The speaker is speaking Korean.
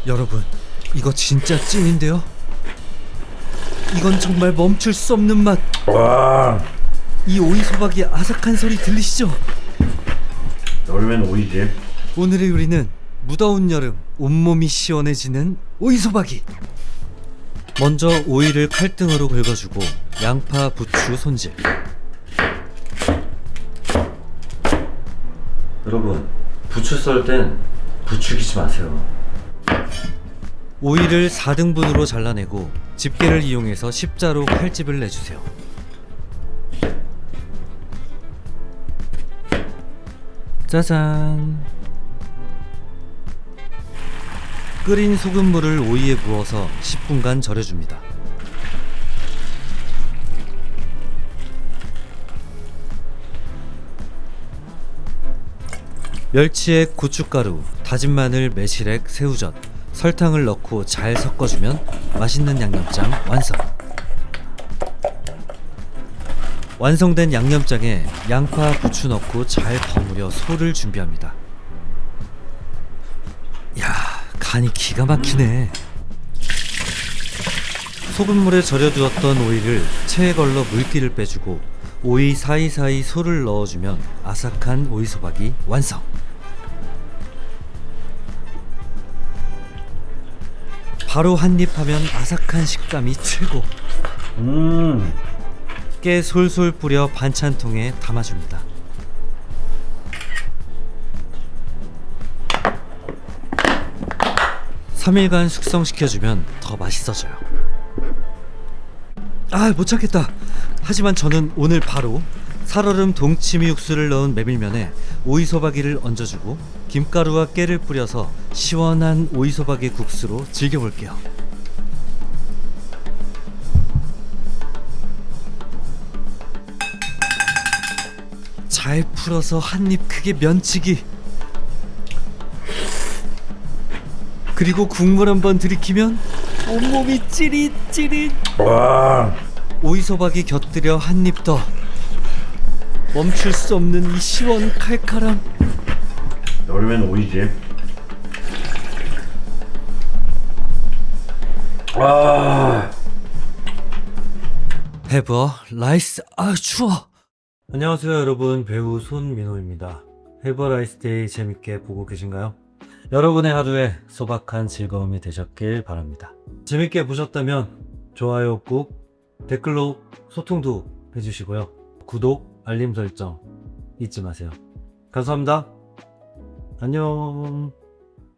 여러분, 이거 진짜 찐인데요? 이건 정말 멈출 수 없는 맛. 와, 이 오이소박이 아삭한 소리 들리시죠? 여름엔 오이지. 오늘의 요리는 무더운 여름 온몸이 시원해지는 오이소박이. 먼저 오이를 칼등으로 긁어주고 양파, 부추 손질. 여러분, 부추 썰 땐 부추기지 마세요. 오이를 4등분으로 잘라내고 집게를 이용해서 십자로 칼집을 내주세요. 짜잔! 끓인 소금물을 오이에 부어서 10분간 절여줍니다. 멸치액, 고춧가루, 다진 마늘, 매실액, 새우젓, 설탕을 넣고 잘 섞어주면 맛있는 양념장 완성! 완성된 양념장에 양파, 부추 넣고 잘 버무려 소를 준비합니다. 야, 간이 기가 막히네. 소금물에 절여두었던 오이를 체에 걸러 물기를 빼주고 오이 사이사이 소를 넣어주면 아삭한 오이소박이 완성! 바로 한입 하면 아삭한 식감이 최고! 깨 솔솔 뿌려 반찬통에 담아줍니다. (3일간) 숙성시켜주면 더 맛있어져요. 아, 못 참겠다. 하지만 저는 오늘 바로 살얼음 동치미 육수를 넣은 메밀면에 오이소박이를 얹어주고 김가루와 깨를 뿌려서 시원한 오이소박이 국수로 즐겨볼게요. 잘 풀어서 한입 크게 면치기. 그리고 국물 한번 들이키면 온몸이 찌릿찌릿. 와, 오이소박이 곁들여 한입 더. 멈출 수 없는 이 시원 칼칼함. 여름엔 오이지. 와, haveariceday. 아, 추워. 안녕하세요 여러분, 배우 손민호입니다. haveariceday 재밌게 보고 계신가요? 여러분의 하루에 소박한 즐거움이 되셨길 바랍니다. 재밌게 보셨다면 좋아요 꾹, 댓글로 소통도 해주시고요. 구독, 알림 설정 잊지 마세요. 감사합니다. 안녕.